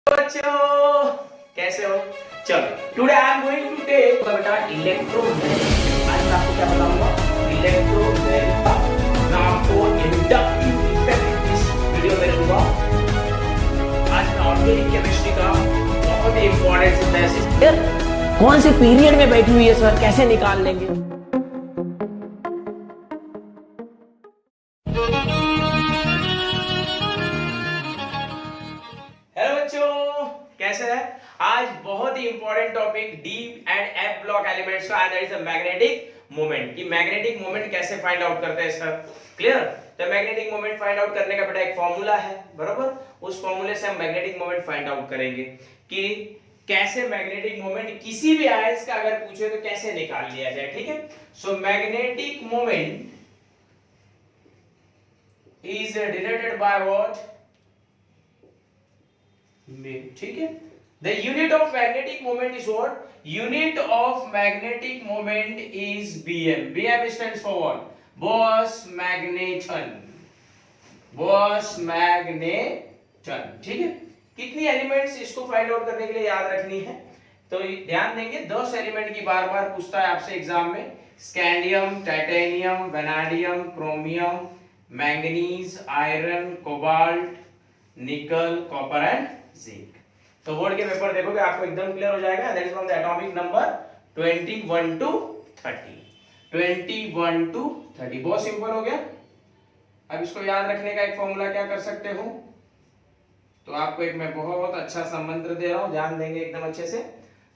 बच्चों कैसे हो? चलो today I am going to take बेटा इलेक्ट्रोमैग्नेटिक। आज मैं आपको क्या बताऊंगा? इलेक्ट्रोमैग्नेटिक मैं आपको इंडक्टिव इफेक्ट इस वीडियो में दूंगा। आज मैं ऑर्गेनिक केमिस्ट्री का बहुत ही इंपॉर्टेंट सिंथेसिस कौन से पीरियड में बैठी हुई है सर, कैसे निकाल लेंगे? हेलो बच्चों कैसे हैं? आज बहुत ही important topic D and F block elements का, that is a magnetic moment. कि मैग्नेटिक मोमेंट कैसे फाइंड आउट करते हैं सर, क्लियर? तो मैग्नेटिक मोमेंट फाइंड आउट करने का बेटा एक फॉर्मूला है, बरोबर? उस फॉर्मूले से हम मैग्नेटिक मोमेंट फाइंड आउट करेंगे कि कैसे मैग्नेटिक मोमेंट किसी भी आयंस का अगर पूछे तो कैसे निकाल लिया जाए, ठीक है? So magnetic moment is denoted by what? ठीक है। The unit of magnetic moment is what? Unit of magnetic moment is Bm. Bm stands for what? Bose-Magnetton. Bose-Magnetton. ठीक है? कितनी एलिमेंट्स इसको फाइंड आउट करने के लिए याद रखनी है? तो ध्यान देंगे 10 एलिमेंट की बार बार पूछता है आपसे एग्जाम में। Scandium, titanium, vanadium, chromium, manganese, iron, cobalt, nickel, copper and zinc. तो बोर्ड के पेपर देखोगे आपको एकदम क्लियर हो जाएगा। That is from the atomic number 21 to 30। 21 to 30 बहुत सिंपल हो गया। अब इसको याद रखने का एक फॉर्मूला क्या कर सकते हो? तो आपको एक मैं बहुत अच्छा सा मंत्र दे रहा हूं, ध्यान देंगे एकदम अच्छे से।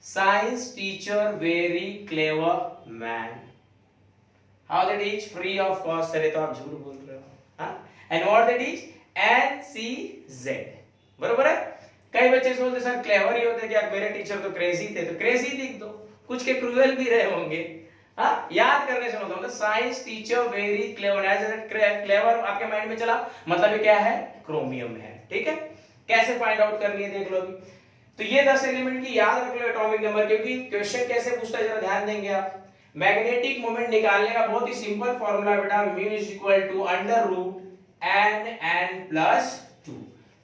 Science teacher very clever man, how that is free of cost. अरे तो आप झूठ बोल रहे हो, हां? And what that is NCZ, बरोबर है? कई बच्चे सोचते सर क्लेवर ही होते क्या? मेरे टीचर तो क्रेजी थे, तो क्रेजी लिख दो, कुछ के क्रूएल भी रहे होंगे। हाँ, याद करने से मतलब science teacher very clever. Clever आपके माइंड में चला, मतलब ये क्या है? क्रोमियम है, ठीक है? कैसे फाइंड आउट करनी है देख लो अभी। तो ये 10 एलिमेंट की याद रख लो एटॉमिक नंबर, क्योंकि क्वेश्चन कैसे पूछता है जरा ध्यान देंगे आप। मैग्नेटिक मोमेंट निकालने का बहुत ही सिंपल फॉर्मूला बेटा, mu is equal to under root n plus 2,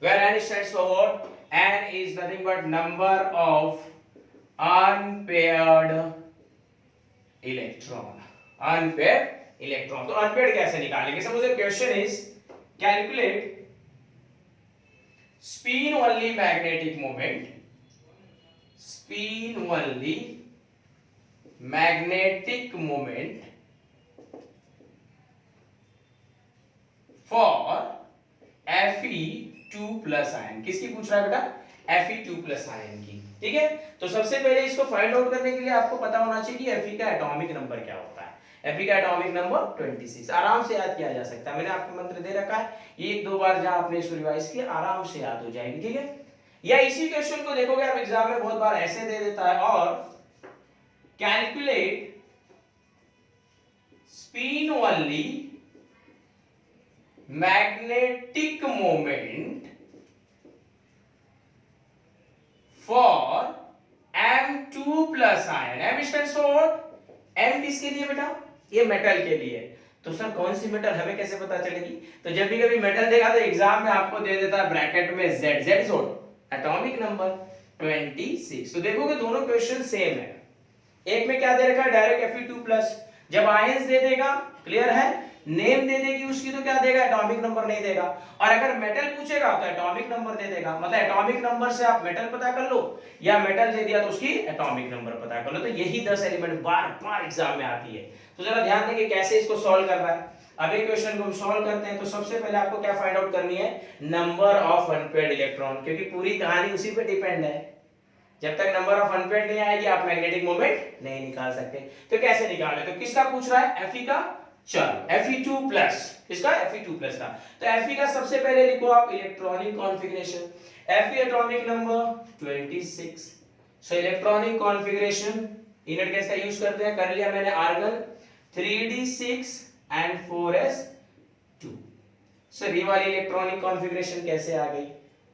where n stands for what? N is nothing but number of unpaired electron. Unpaired electron. तो unpaired कैसे निकालेंगे? Suppose question is calculate spin only magnetic moment. Spin only magnetic moment for Fe2 plus ion. किसकी पूछ रहा है बेटा? Fe2 plus ion की, ठीक है? तो सबसे पहले इसको फाइंड आउट करने के लिए आपको पता होना चाहिए कि Fe का एटॉमिक नंबर क्या होता है। Fe का एटॉमिक नंबर 26, आराम से याद किया जा सकता है। मैंने आपको मंत्र दे रखा है, एक दो बार जहां आपने इसको रिवाइज किया आराम से याद हो जाएगी, ठीक है? या इसी क्वेश्चन को देखोगे आप एग्जाम में बहुत बार ऐसे दे देता है, और calculate spin only magnetic moment for M2 plus ion। M stands for what? M किसके लिए बेटा? ये मेटल के लिए। तो सर कौन सी मेटल, हमें कैसे पता चलेगी? तो जब भी कभी मेटल देखा तो एग्जाम में आपको दे देता है ब्रैकेट में Z। Z is what? Atomic number 26। तो देखोगे दोनों क्वेश्चन सेम है। एक में क्या दे रखा है? Direct Fe2 plus. जब आयंस दे देगा, क्लियर है, नेम दे देगी उसकी, तो क्या देगा? एटॉमिक नंबर नहीं देगा। और अगर मेटल पूछेगा तो एटॉमिक नंबर दे देगा। मतलब एटॉमिक नंबर से आप मेटल पता कर लो, या मेटल दे दिया तो उसकी एटॉमिक नंबर पता कर लो। तो यही 10 एलिमेंट बार बार एग्जाम में आती है। तो जरा ध्यान देंगे कैसे इसको सॉल्व करना है। अब एक क्वेश्चन को हम सॉल्व करते हैं, तो सबसे पहले आपको क्या फाइंड आउट करनी है? नंबर ऑफ अनपेयर्ड इलेक्ट्रॉन, क्योंकि पूरी कहानी उसी पे डिपेंड है। जब तक नंबर ऑफ अनपेयर्ड नहीं आएगी आप मैग्नेटिक मोमेंट नहीं निकाल सकते। तो कैसे निकाले? तो किसका पूछ रहा है? Fe का। चलो Fe2 प्लस, किसका? Fe2 प्लस का। तो Fe का सबसे पहले लिखो आप electronic configuration. Fe atomic number 26। So electronic configuration inert gas का यूज करते हैं, कर लिया मैंने argon 3d6 and 4s2। Sir ये वाली इलेक्ट्रॉनिक कॉन्फ़िगरेशन कैसे आ गई?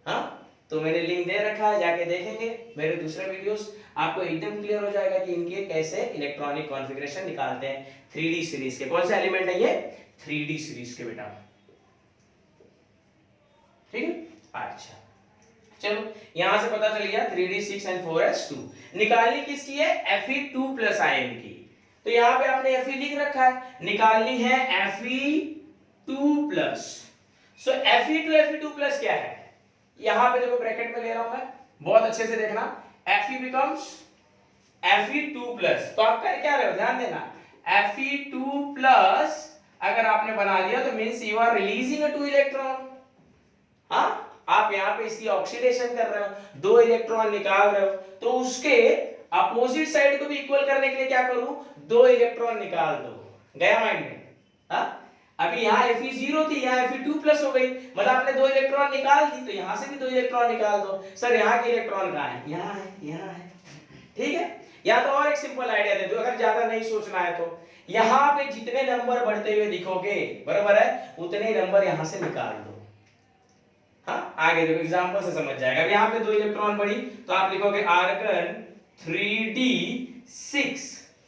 हाँ, तो मैंने लिंक दे रखा है, जाके देखेंगे मेरे दूसरे वीडियोस, आपको एकदम क्लियर हो जाएगा कि इनके कैसे इलेक्ट्रॉनिक कॉन्फ़िगरेशन निकालते हैं 3D सीरीज के। कौन सा एलिमेंट है ये? 3D सीरीज के बेटा, ठीक है? अच्छा चलो यहां से पता चल गया 3d6 एंड 4s2। निकालनी किसकी है? Fe2 प्लस आयन की। तो यहां पे आपने Fe लिख रखा है, निकालनी है Fe2 प्लस। सो Fe2 प्लस क्या है? यहां पे देखो ब्रैकेट में ले रहा हूं मैं, बहुत अच्छे से देखना। Fe बिकम्स Fe2 प्लस, तो आप कर क्या रहे हो ध्यान देना, Fe2 प्लस अगर आपने बना दिया तो means you are releasing 2 electron. हाँ, आप यहाँ पे इसकी ऑक्सीडेशन कर रहे हो, 2 इलेक्ट्रॉन निकाल रहे हो, तो उसके अपोजिट साइड को भी इक्वल करने के लिए क्या करूं, 2 इलेक्ट्रॉन निकाल दो। गया माइंड में? हाँ, अभी यहाँ Fe0 थी, यहाँ Fe2 प्लस हो गई, मतलब आपने 2 इलेक्ट्रॉन निकाल दी, तो यहाँ से भी 2 इलेक्ट्रॉन निकाल दो। सर यहाँ के इलेक्ट्रॉन कहाँ है? यहाँ है, यहाँ है। ठीक है, या तो और एक सिंपल आइडिया दे दो, अगर ज्यादा नहीं सोचना है तो यहाँ पे जितने नंबर बढ़ते हुए दिखोगे, बराबर है, उतने नंबर यहाँ से निकाल दो। हाँ, आगे देखो एग्जांपल से समझ जाएगा। अब यहाँ पे 2 इलेक्ट्रॉन बढ़ी तो आप लिखोगे आर्गन 3d6।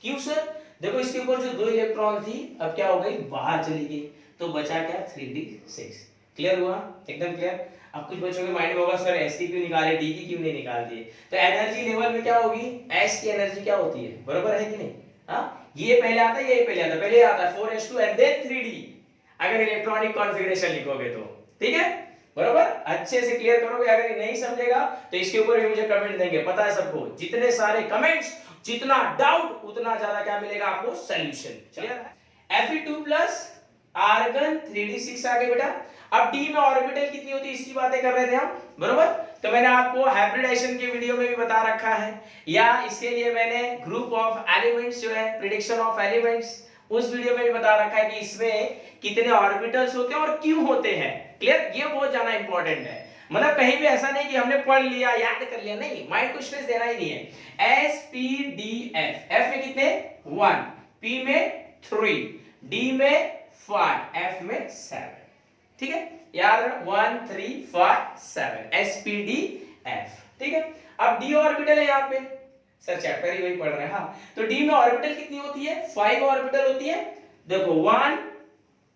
क्यों सर? देखो इसके ऊपर जो 2 इलेक्ट्रॉन थी अब क्या हो गई, बाहर चली गई, तो बचा क्या, 3d6। क्लियर हुआ? एकदम क्लियर। अब कुछ बच्चों के माइंड में होगा सर एस की क्यों निकाले, डी की क्यों नहीं निकाल दिए? तो एनर्जी लेवल में क्या होगी, एस की एनर्जी क्या होती है, बराबर है कि नहीं? हाँ, ये पहले आता है, ये पहले आता है, पहले आता है 4s2 एंड देन 3d, अगर इलेक्ट्रॉनिक कॉन्फ़िगरेशन लिखोगे तो। ठीक है, बराबर? अच्छे से क्लियर करोगे। अगर ये नहीं समझेगा तो इसके ऊपर भी मुझे कमेंट देंगे, पता है सबको, जितने सारे कमेंट्स, जितना डाउट, उतना ज्यादा क्या मिलेगा आपको, सॉल्यूशन। चलिए, Fe2 प्लस आर्गन 3d6 आ गए बेटा। अब d में ऑर्बिटल कितनी होती है इसकी बातें कर रहे थे हम, बराबर? तो मैंने आपको हाइब्रिडाइजेशन के वीडियो में भी बता रखा है, या इसके लिए मैंने ग्रुप ऑफ एलिमेंट्स जो है, प्रेडिक्शन ऑफ एलिमेंट्स, उस वीडियो में भी बता रखा है कि इसमें कितने ऑर्बिटल्स होते हैं और क्यों होते हैं। क्लियर? ये बहुत ज्यादा इंपॉर्टेंट है, मतलब कहीं भी ऐसा नहीं कि हमने पढ़ लिया याद कर लिया, नहीं, माइंड को स्ट्रेस देना ही नहीं है। S P D F, F में कितने, 1, पी में 3, डी में 5, एफ में 7। ठीक है यार, 1 3 5 7 एस पी डी एफ। ठीक है, अब डी ऑर्बिटल है यहाँ पे, सर चैप्टर ही वही पढ़ रहे हैं। हाँ, तो डी में ऑर्बिटल कितनी होती है, 5 ऑर्बिटल होती है। देखो 1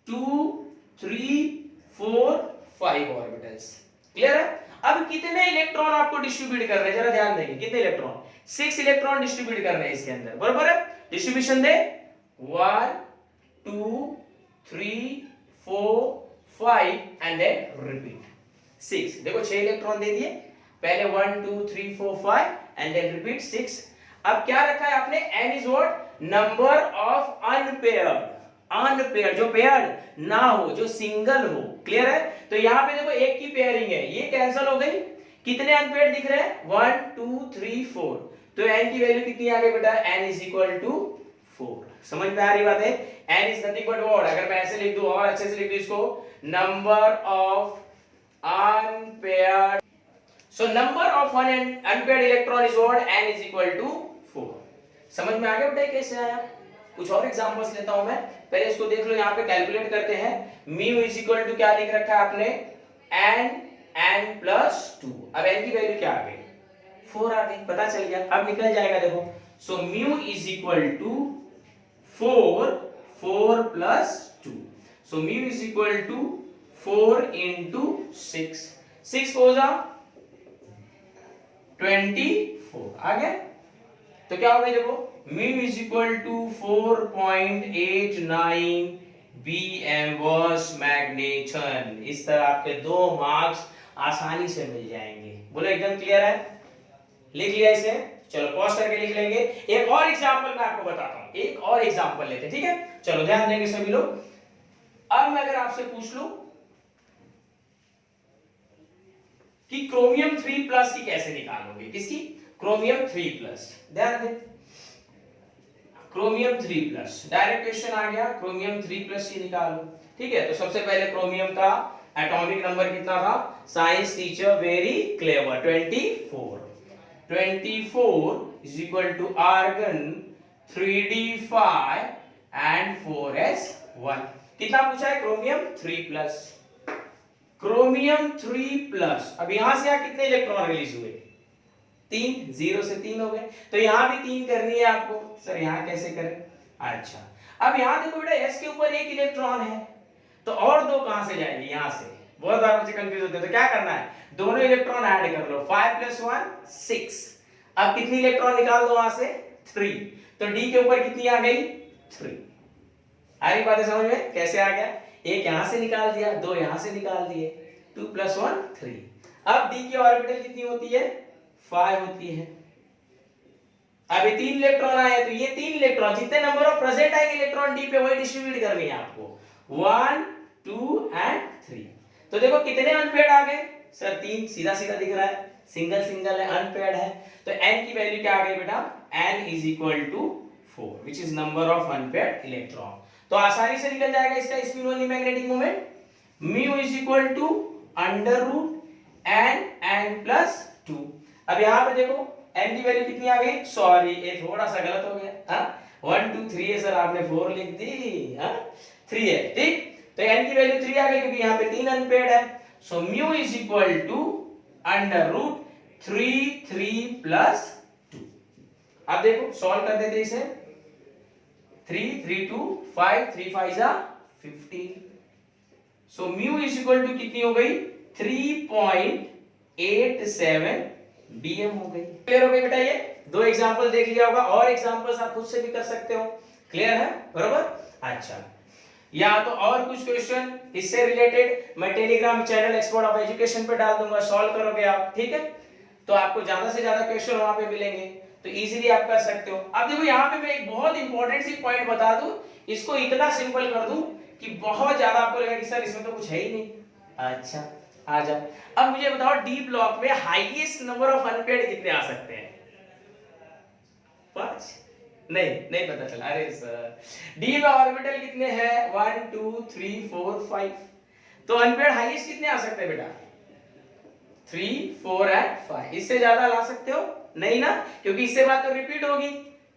2 3 4 5 ऑर्बिटल्स। क्लियर है? अब कितने इलेक्ट्रॉन आपको डिस्ट्रीब्यूट कर रहे हैं, जरा ध्यान देंगे, कितने इलेक्ट्रॉन, 6 इलेक्ट्रॉन डिस्ट्रीब्यूट कर रहे हैं इसके अंदर, बराबर है? डिस्ट्रीब्यूशन दे 1 2 3 4 5 एंड देन रिपीट 6। देखो 6 इलेक्ट्रॉन दे दिए, पहले 1 2 3 4 5 एंड देन रिपीट 6। अब क्या रखा है आपने, n is what, number of unpaired, unpaired जो पेयर्ड ना हो, जो सिंगल हो। क्लियर है? तो यहां पे देखो एक की पेयरिंग है, ये कैंसिल हो गई, कितने अनपेयर्ड दिख रहे हैं, 1 2 3 4, तो n की वैल्यू कितनी आ गई बेटा, n इज इक्वल टू 4। समझ में आ रही बात है? n is nothing but what, अगर मैं ऐसे लिख दूं और अच्छे से लिख दूं इसको, number of unpaired, so number of unpaired electron is what, n is equal to 4। समझ में आ गया बेटा कैसे आया? कुछ और एग्जांपल्स लेता हूं मैं, पहले इसको देख लो। यहां पे कैलकुलेट करते हैं, म्यू इज इक्वल टू क्या लिख रखा है आपने, n प्लस 2। अब n की वैल्यू क्या आ गई, 4 आ गई, पता चल गया, अब निकल जाएगा देखो। So mu is equal to 4 plus 2, so mu is equal to 4 into 6, 6 4 जा 24 आ गया। तो क्या हो गया देखो, mu is equal to 4.89 BM वर्स मैग्नेटन। इस तरह आपके 2 मार्क्स आसानी से मिल जाएंगे। बोलो एकदम क्लियर है? लिख लिया इसे? चलो पॉज करके लिख लेंगे। एक और एग्जांपल मैं आपको बताता हूं, एक और एग्जांपल लेते हैं, ठीक है? चलो ध्यान देंगे सभी लोग। अब मैं अगर आपसे पूछ लूं कि क्रोमियम 3 प्लस की कैसे निकालोगे, किसकी, क्रोमियम 3 प्लस। ध्यान दें, क्रोमियम 3 प्लस, डायरेक्ट क्वेश्चन आ गया, क्रोमियम 3 प्लस की निकालो। ठीक है, तो सबसे पहले क्रोमियम का एटॉमिक नंबर कितना था, science teacher very clever, 24। 24 is equal to argon 3d5 and 4s1। कितना पूछा है, क्रोमियम 3 प्लस। क्रोमियम 3 प्लस, अब यहां से यहां कितने इलेक्ट्रॉन रिलीज हुए, 3, 0 से 3 हो गए, तो यहां भी 3 करनी है आपको। सर यहां कैसे करें, अच्छा अब यहां देखो बेटा s के ऊपर 1 इलेक्ट्रॉन है, तो और 2 कहां से जाएंगे, यहां से, बहुत बार बच्चे कंफ्यूज होते हैं। तो क्या करना है, दोनों इलेक्ट्रॉन ऐड कर लो, 5 + 1 6। अब कितनी इलेक्ट्रॉन निकाल दो वहां से, 3। तो डी के ऊपर कितनी आ गई, 3। आ रही बातें समझ में, कैसे आ गया, एक यहां से निकाल दिया, दो यहां से निकाल दिए, 2 + 1 3। अब डी की ऑर्बिटल कितनी होती है, 5 होती है। अब ये 3 इलेक्ट्रॉन आए, तो ये 3 इलेक्ट्रॉन जितने नंबर ऑफ प्रेजेंट आएंगे इलेक्ट्रॉन डी पे वही डिस्ट्रीब्यूट करनी है आपको, 1 2 एंड 3। तो देखो कितने अनपेयर्ड आ गए सर, 3 सीधा सीधा दिख रहा है, सिंगल सिंगल है, अनपेयर्ड है। तो n की वैल्यू क्या आ गई बेटा, n = 4 which is number of unpaired electron. तो आसानी से निकल जाएगा इसका spin only magnetic moment, μ = n+2। अब यहां पे देखो n की वैल्यू कितनी आ गई, सॉरी ये थोड़ा सा गलत हो गया, हां 1 2 3 है सर, आपने 4 लिख दी, हां 3 है, ठीक। तो n की वैल्यू 3 आ गई क्योंकि यहां पे 3 अनपेयर्ड है। सो μ = √3 3 + 2। अब देखो सॉल्व कर देते इसे, 3 3 2 5 3 5 जा 15। सो μ = कितनी हो गई, 3.87 dm हो गई। क्लियर हो गई बेटा, ये दो एग्जांपल देख लिया होगा, और एग्जांपल्स आप खुद से भी कर सकते हो। क्लियर है, बराबर। अच्छा, या तो और कुछ क्वेश्चन इससे रिलेटेड मैं Telegram channel expert of education पे डाल दूंगा, सॉल्व करोगे आप, ठीक है। तो आपको ज्यादा से ज्यादा क्वेश्चन वहां पे मिलेंगे, तो इजीली आप कर सकते हो। अब देखो यहाँ पे मैं एक बहुत इंपॉर्टेंट सी पॉइंट बता दूं, इसको इतना सिंपल कर दूं कि बहुत ज्यादा आपको लगेगा कि सर इसमें तो कुछ है ही नहीं। अच्छा आ जाओ, अब मुझे बताओ डी ब्लॉक में हाईएस्ट नंबर ऑफ अनपेयर्ड कितने आ सकते हैं, 5? नहीं पता चला, अरे सर डी में ऑर्बिटल कितने हैं, 1 2 3 4 5। तो अनपेयर्ड हाईएस्ट कितने आ सकते हैं बेटा, 3 4 एंड 5। इससे ज्यादा ला सकते हो नहीं ना, क्योंकि इससे बात तो रिपीट होगी,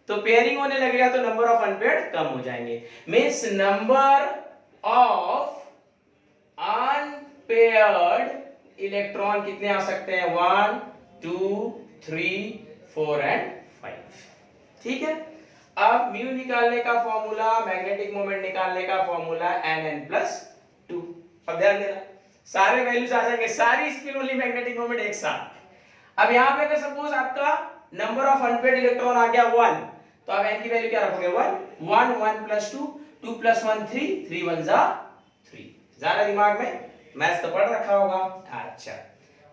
तो पेयरिंग होने लगेगा तो नंबर ऑफ अनपेयर्ड कम हो जाएंगे। Means number of unpaired electron कितने आ सकते हैं, 1 2 3 4 एंड 5। ठीक है। अब म्यू निकालने का फॉर्मूला, मैग्नेटिक मोमेंट निकालने का फॉर्मूला Nn+2। अब ध्यान देना, सारे वैल्यूज आ जाएंगे, सारी स्पिन ओनली मैग्नेटिक मोमेंट एक साथ। अब यहां पे अगर सपोज आपका नंबर ऑफ अनपेयर्ड इलेक्ट्रॉन आ गया 1, तो अब n की वैल्यू क्या रखोगे, 1 1 + 2 2 + 1 3 3 1 जा 3। ज्यादा दिमाग में मैथ्स तो पढ़ रखा होगा। अच्छा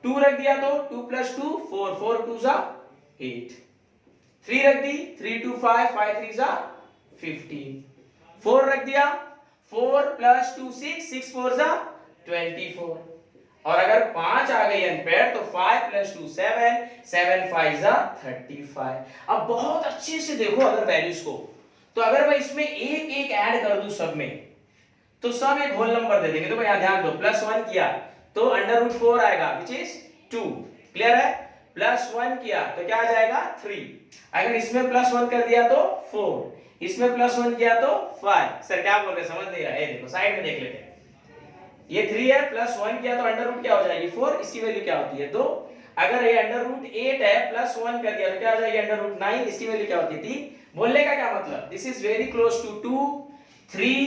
2 रख दिया तो 2 + 2 4 4 2 जा 8। 3 रख दी 3 2 5 5 3 जा 15। 4 रख दिया 4 + 2 6 6 4 जा 24। और अगर 5 आ गई अनपेयर्ड तो 5 + 2 7 7 5 जा 35। अब बहुत अच्छे से देखो अगर वैल्यूज को, तो अगर मैं इसमें एक एक ऐड कर दूं सब में, तो सब एक होल नंबर दे देंगे। तो यहां ध्यान दो, +1 किया तो √4 आएगा विच इज 2। क्लियर है। +1 किया तो क्या आ जाएगा 3। अगर इसमें +1 कर दिया तो 4, इसमें +1 किया तो 5। सर क्या बोल रहे समझ नहीं रहा है, देखो साइड में देख लेते हैं। ये 3 है, +1 किया तो अंडर क्या हो जाएगी 4, इसकी वैल्यू क्या होती है 2। अगर ये √8 है, +1 कर दिया तो क्या हो जाएगी √9, इसकी वैल्यू क्या होती है 3। बोलने का क्या मतलब, this is very close to 2 3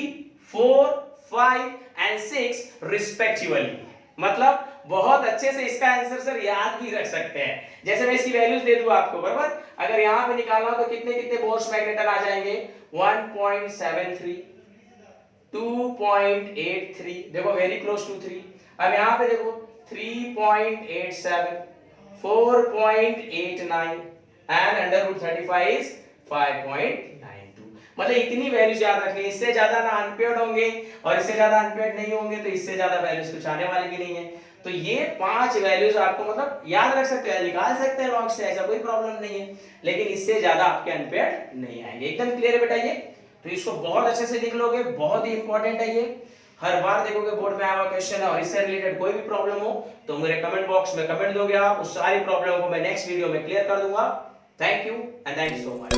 4 5 and 6 respectively. मतलब बहुत अच्छे से इसका आंसर सर याद भी रख सकते हैं। जैसे मैं इसकी वैल्यूज दे दूं आपको, बराबर। अगर यहां पे निकालना हो तो कितने कितने बोर्स मैग्नेटन आ जाएंगे, 1.73 2.83, देखो वेरी क्लोज टू 3। अब यहां पे देखो 3.87 4.89 एंड √35 इज 5.92। मतलब इतनी वैल्यूज याद रखनी, इससे ज्यादा ना अनपेयर्ड होंगे और इससे ज्यादा अनपेयर्ड नहीं होंगे, तो इससे ज्यादा वैल्यूज कुछ आने वाली भी नहीं है। तो ये 5 वैल्यूज आपको मतलब याद रख सकते हैं, निकाल सकते हैं लॉग से, ऐसा कोई प्रॉब्लम नहीं है, लेकिन इससे ज्यादा आपके अनपेयर्ड नहीं आएंगे। एकदम क्लियर है बेटा ये, तो इसको बहुत अच्छे से लिख लोगे, बहुत ही इंपॉर्टेंट है ये। हर बार देखोगे बोर्ड में आया हुआ क्वेश्चन है, और इससे रिलेटेड कोई भी प्रॉब्लम हो तो मेरे कमेंट बॉक्स में कमेंट दोगे आप, उस सारी प्रॉब्लम को मैं नेक्स्ट वीडियो में क्लियर कर दूंगा। Thank you and thank you so much.